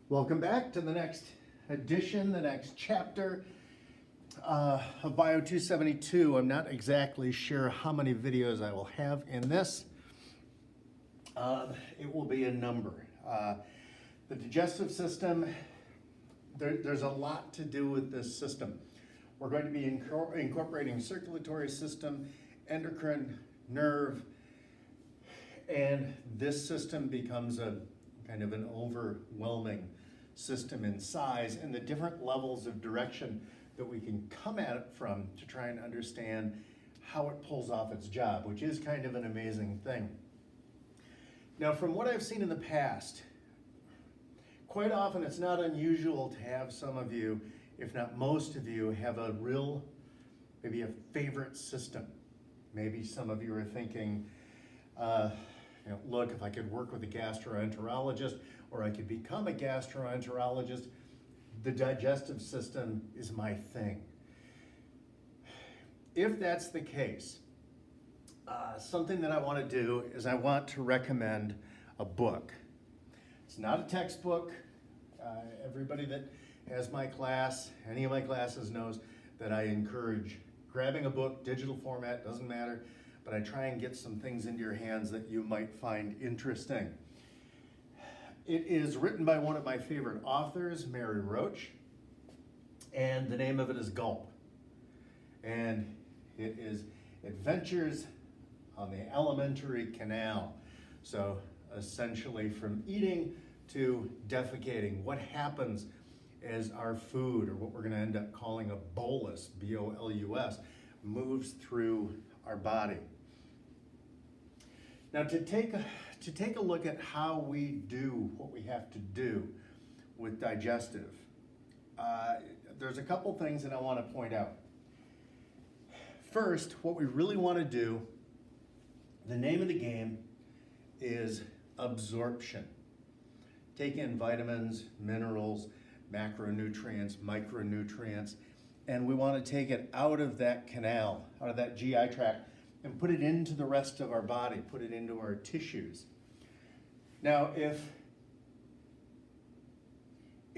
Welcome back to the next edition, the next chapter of Bio 272. I'm not exactly sure how many videos I will have in this. It will be a number. The digestive system, there's a lot to do with this system. We're going to be incorporating circulatory system, endocrine, nerve, and this system becomes a kind of an overwhelming system in size and the different levels of direction that we can come at it from to try and understand how it pulls off its job, which is kind of an amazing thing. Now, from what I've seen in the past, quite often it's not unusual to have some of you, if not most of you, have a real, maybe a favorite system. Maybe some of you are thinking, look, if I could work with a gastroenterologist or I could become a gastroenterologist, the digestive system is my thing. If that's the case, something that I want to do is I want to recommend a book. It's not a textbook. Everybody that has my class, any of my classes knows that I encourage grabbing a book, digital format, doesn't matter, but I try and get some things into your hands that you might find interesting. It is written by one of my favorite authors, Mary Roach, and the name of it is Gulp. And it is Adventures on the Alimentary Canal. So essentially from eating to defecating, what happens as our food, or what we're going to end up calling a bolus, B-O-L-U-S, moves through our body. Now to take a look at how we do what we have to do with digestive, there's a couple things that I want to point out. First, what we really want to do, the name of the game is absorption. Take in vitamins, minerals, macronutrients, micronutrients, and we want to take it out of that canal, out of that GI tract, and put it into the rest of our body, put it into our tissues. Now, if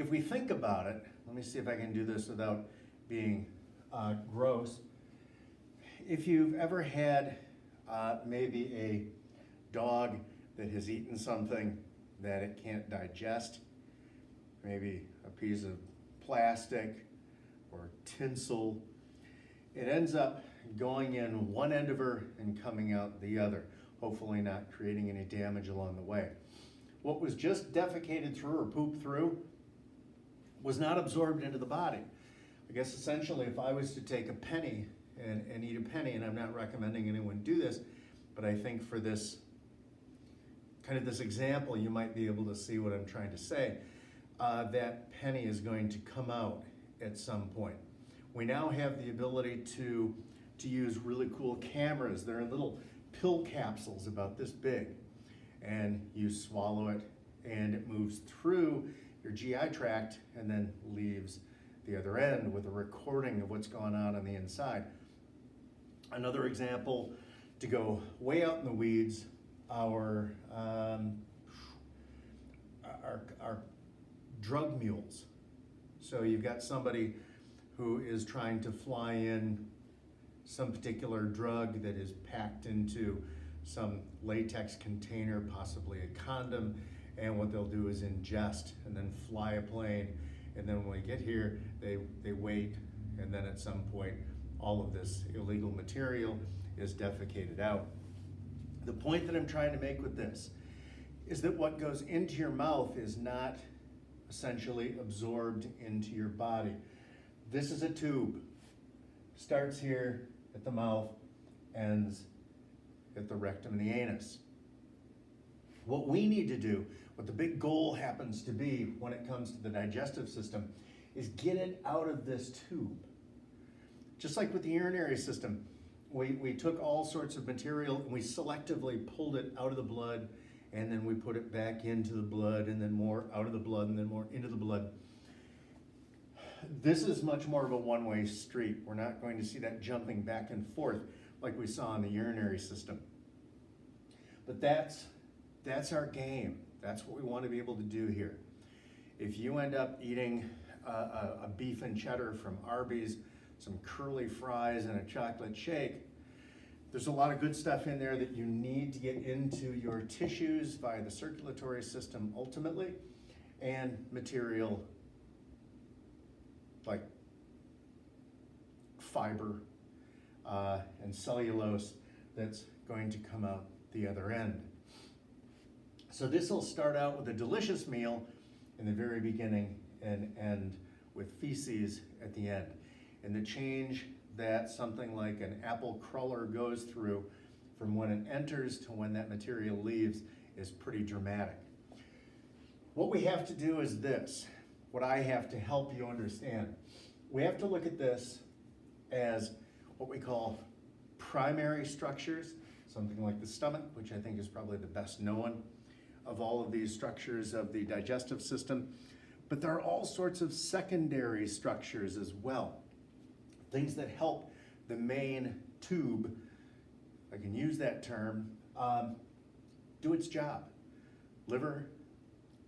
we think about it, let me see if I can do this without being gross. If you've ever had maybe a dog that has eaten something that it can't digest, maybe a piece of plastic or tinsel, it ends up going in one end of her and coming out the other, hopefully not creating any damage along the way. What was just defecated through or pooped through was not absorbed into the body. I guess essentially if I was to take a penny and eat a penny, and I'm not recommending anyone do this, but I think for this kind of this example, you might be able to see what I'm trying to say. That penny is going to come out at some point. We now have the ability to use really cool cameras. They're in little pill capsules about this big, and you swallow it and it moves through your GI tract and then leaves the other end with a recording of what's going on the inside. Another example, to go way out in the weeds, our drug mules. So you've got somebody who is trying to fly in some particular drug that is packed into some latex container, possibly a condom, and what they'll do is ingest and then fly a plane, and then when we get here, they wait, and then at some point, all of this illegal material is defecated out. The point that I'm trying to make with this is that what goes into your mouth is not essentially absorbed into your body. This is a tube. Starts here at the mouth, ends at the rectum and the anus. What we need to do, what the big goal happens to be when it comes to the digestive system, is get it out of this tube. Just like with the urinary system, we took all sorts of material and we selectively pulled it out of the blood, and then we put it back into the blood, and then more out of the blood, and then more into the blood. This is much more of a one-way street. We're not going to see that jumping back and forth like we saw in the urinary system. But that's our game. That's what we want to be able to do here. If you end up eating a beef and cheddar from Arby's, some curly fries and a chocolate shake, there's a lot of good stuff in there that you need to get into your tissues via the circulatory system ultimately, and material like fiber and cellulose that's going to come out the other end. So this will start out with a delicious meal in the very beginning and end with feces at the end. And the change that something like an apple cruller goes through from when it enters to when that material leaves is pretty dramatic. What we have to do is this, what I have to help you understand. We have to look at this as what we call primary structures, something like the stomach, which I think is probably the best known of all of these structures of the digestive system. But there are all sorts of secondary structures as well, things that help the main tube, if I can use that term, do its job. Liver,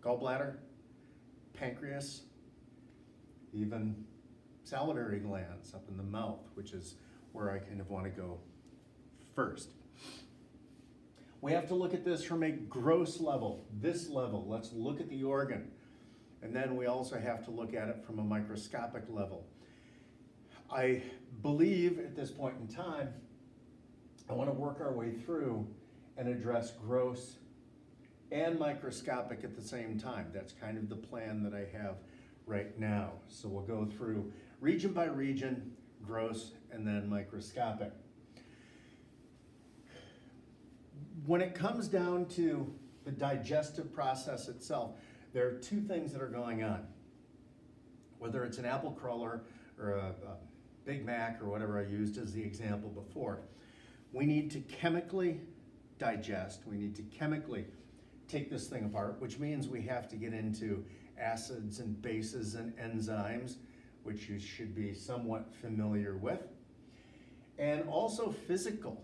gallbladder, pancreas, even salivary glands up in the mouth, which is where I kind of want to go first. We have to look at this from a gross level, this level. Let's look at the organ. And then we also have to look at it from a microscopic level. I believe at this point in time, I want to work our way through and address gross and microscopic at the same time. That's kind of the plan that I have right now. So we'll go through region by region, gross, and then microscopic. When it comes down to the digestive process itself, there are two things that are going on. Whether it's an apple cruller or a Big Mac or whatever I used as the example before, we need to chemically digest, we need to chemically take this thing apart, which means we have to get into acids and bases and enzymes, which you should be somewhat familiar with, and also physical.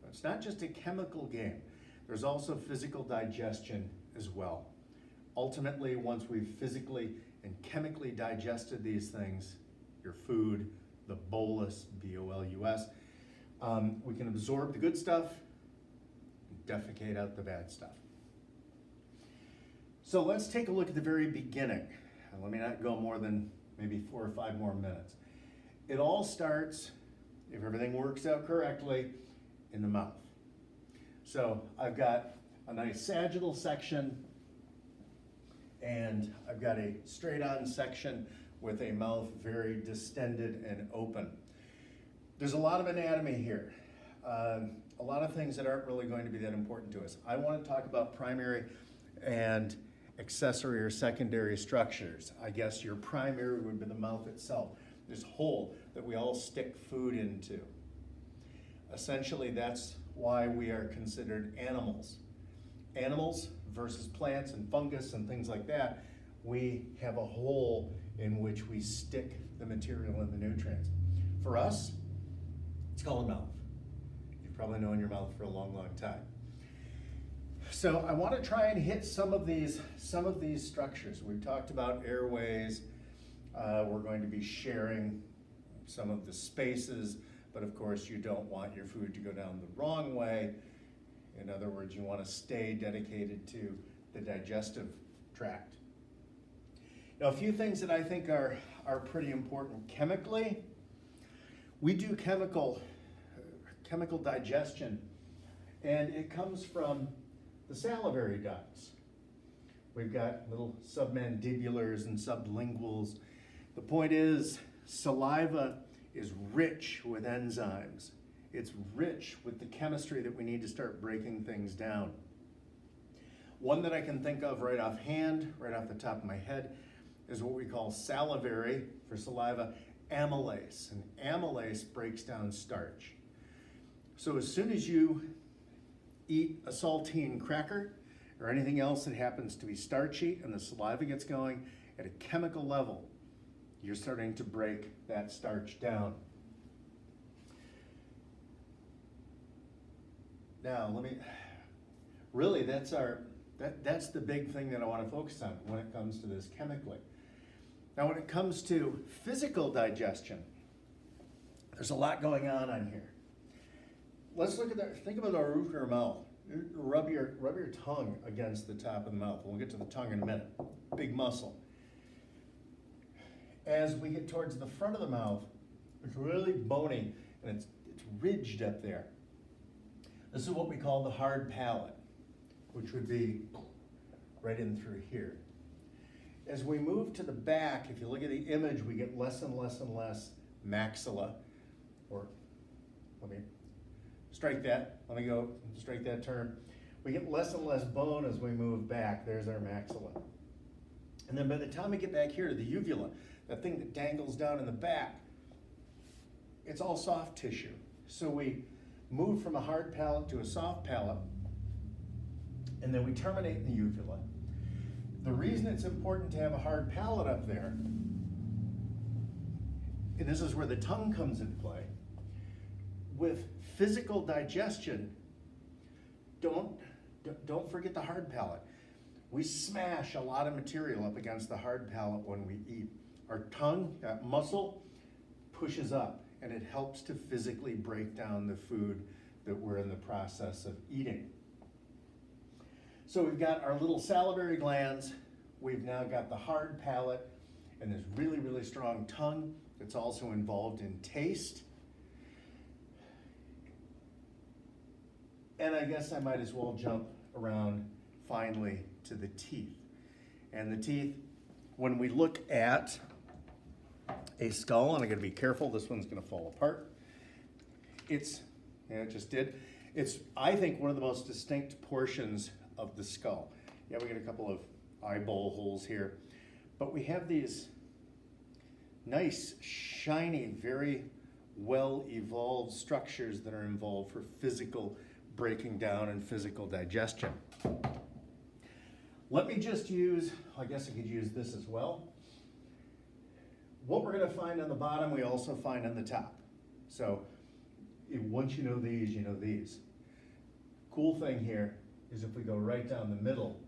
It's not just a chemical game. There's also physical digestion as well. Ultimately, once we've physically and chemically digested these things, your food, the bolus, B-O-L-U-S, we can absorb the good stuff and defecate out the bad stuff. So let's take a look at the very beginning. Let me not go more than maybe 4 or 5 more minutes. It all starts, if everything works out correctly, in the mouth. So I've got a nice sagittal section, and I've got a straight on section with a mouth very distended and open. There's a lot of anatomy here. A lot of things that aren't really going to be that important to us. I want to talk about primary and accessory or secondary structures. I guess your primary would be the mouth itself, this hole that we all stick food into. Essentially, that's why we are considered animals. Animals versus plants and fungus and things like that, we have a hole in which we stick the material and the nutrients. For us, it's called a mouth. You've probably known your mouth for a long, long time. So I want to try and hit some of these structures. We've talked about airways. We're going to be sharing some of the spaces, but of course you don't want your food to go down the wrong way. In other words, you want to stay dedicated to the digestive tract. Now, a few things that I think are pretty important. Chemically, we do chemical digestion, and it comes from the salivary ducts. We've got little submandibulars and sublinguals. The point is, saliva is rich with enzymes. It's rich with the chemistry that we need to start breaking things down. One that I can think of right offhand, right off the top of my head, is what we call salivary, for saliva, amylase. And amylase breaks down starch. So as soon as you eat a saltine cracker or anything else that happens to be starchy and the saliva gets going at a chemical level, you're starting to break that starch down. Now, that's That's the big thing that I want to focus on when it comes to this chemically. Now, when it comes to physical digestion, there's a lot going on here. Let's look at that. Think about the roof of your mouth. Rub your tongue against the top of the mouth. We'll get to the tongue in a minute. Big muscle. As we get towards the front of the mouth, it's really bony and it's ridged up there. This is what we call the hard palate, which would be right in through here. As we move to the back, if you look at the image, we get less and less and less maxilla, or let me strike that. Let me go strike that term. We get less and less bone as we move back. There's our maxilla. And then by the time we get back here to the uvula, that thing that dangles down in the back, it's all soft tissue. So we move from a hard palate to a soft palate, and then we terminate in the uvula. The reason it's important to have a hard palate up there, and this is where the tongue comes into play, with physical digestion, don't forget the hard palate. We smash a lot of material up against the hard palate when we eat. Our tongue, that muscle, pushes up, and it helps to physically break down the food that we're in the process of eating. So we've got our little salivary glands, we've now got the hard palate, and this really, really strong tongue that's also involved in taste. And I guess I might as well jump around finally to the teeth. And the teeth, when we look at a skull, and I'm gonna be careful, this one's gonna fall apart. It just did. It's, I think, one of the most distinct portions of the skull. Yeah, we got a couple of eyeball holes here, but we have these nice, shiny, very well-evolved structures that are involved for physical breaking down and physical digestion. Let me just use, I guess I could use this as well. What we're gonna find on the bottom, we also find on the top. So once you know these, you know these. Cool thing here is if we go right down the middle,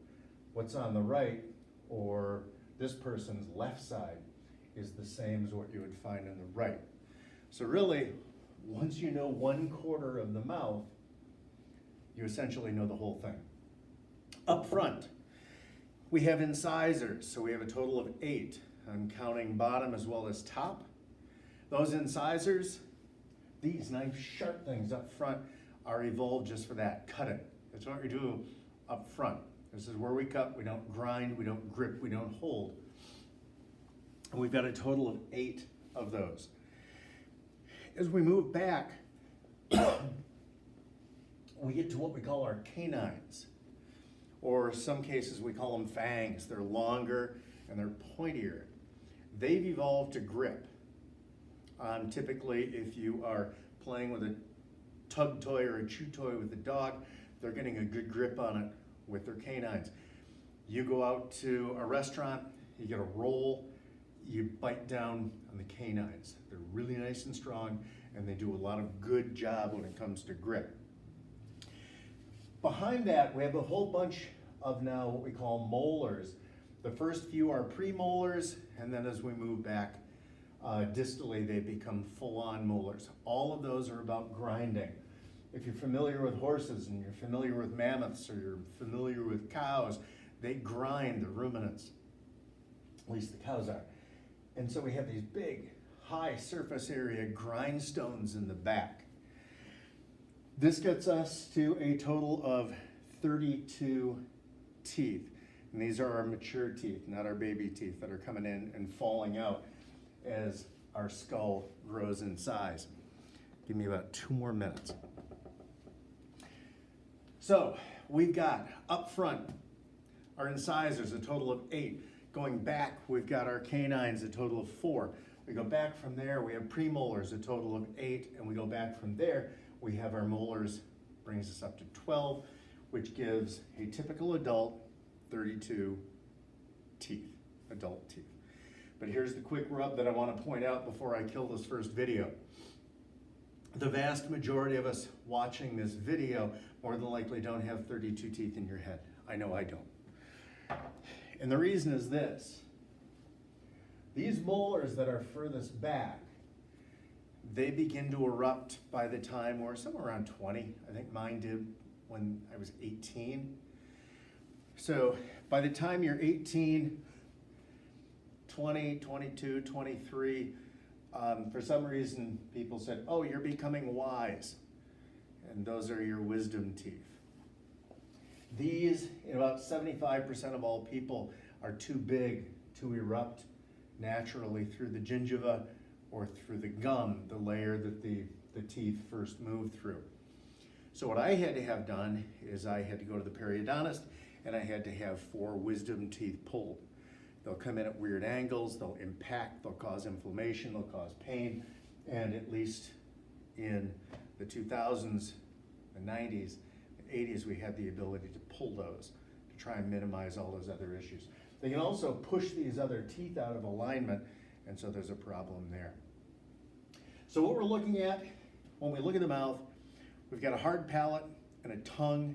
what's on the right, or this person's left side, is the same as what you would find on the right. So really, once you know 1/4 of the mouth, you essentially know the whole thing. Up front, we have incisors, so we have a total of 8. I'm counting bottom as well as top. Those incisors, these nice sharp things up front, are evolved just for that, cutting. That's what we do up front. This is where we cut, we don't grind, we don't grip, we don't hold. And we've got a total of 8 of those. As we move back, we get to what we call our canines, or in some cases we call them fangs. They're longer and they're pointier. They've evolved to grip. Typically, if you are playing with a tug toy or a chew toy with a dog, they're getting a good grip on it with their canines. You go out to a restaurant, you get a roll, you bite down on the canines. They're really nice and strong, and they do a lot of good job when it comes to grip. Behind that, we have a whole bunch of now what we call molars. The first few are premolars, and then as we move back distally, they become full-on molars. All of those are about grinding. If you're familiar with horses and you're familiar with mammoths or you're familiar with cows, they grind, the ruminants. At least the cows are. And so we have these big, high surface area grindstones in the back. This gets us to a total of 32 teeth. And these are our mature teeth, not our baby teeth that are coming in and falling out as our skull grows in size. Give me about 2 more minutes. So we've got up front our incisors, a total of 8. Going back, we've got our canines, a total of 4. We go back from there, we have premolars, a total of 8, and we go back from there, we have our molars, brings us up to 12, which gives a typical adult 32 teeth, adult teeth. But here's the quick rub that I want to point out before I kill this first video. The vast majority of us watching this video more than likely don't have 32 teeth in your head. I know I don't. And the reason is this. These molars that are furthest back, they begin to erupt by the time we're somewhere around 20. I think mine did when I was 18. So by the time you're 18, 20, 22, 23, for some reason people said, oh, you're becoming wise. And those are your wisdom teeth. These, in about 75% of all people, are too big to erupt naturally through the gingiva or through the gum, the layer that the teeth first move through. So what I had to have done is I had to go to the periodontist and I had to have 4 wisdom teeth pulled. They'll come in at weird angles, they'll impact, they'll cause inflammation, they'll cause pain, and at least in the 2000s, the 90s, the 80s, we had the ability to pull those to try and minimize all those other issues. They can also push these other teeth out of alignment, and so there's a problem there. So what we're looking at when we look at the mouth, we've got a hard palate and a tongue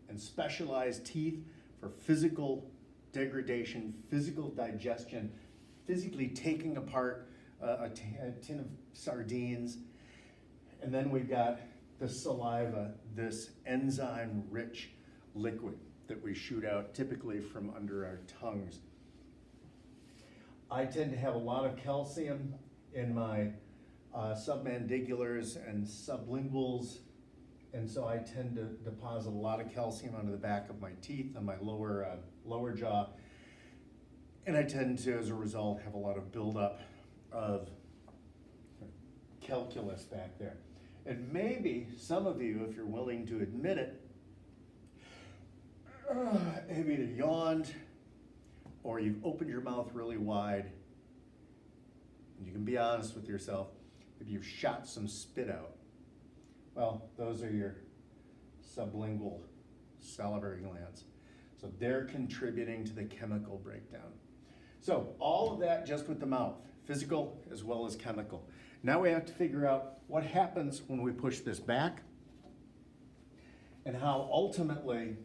and specialized teeth for physical degradation, physical digestion, physically taking apart a tin of sardines. And then we've got the saliva, this enzyme-rich liquid that we shoot out typically from under our tongues. I tend to have a lot of calcium in my submandiculars and sublinguals, and so I tend to deposit a lot of calcium onto the back of my teeth and my lower jaw, and I tend to, as a result, have a lot of buildup of calculus back there. And maybe some of you, if you're willing to admit it, have either yawned or you've opened your mouth really wide, and you can be honest with yourself, if you've shot some spit out. Well, those are your sublingual salivary glands. So they're contributing to the chemical breakdown. So all of that just with the mouth, physical as well as chemical. Now we have to figure out what happens when we push this back and how ultimately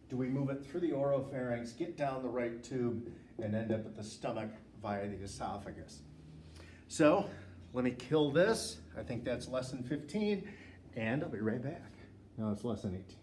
do we move it through the oropharynx, get down the right tube, and end up at the stomach via the esophagus. So let me kill this. I think that's lesson 15, and I'll be right back. No, it's lesson 18.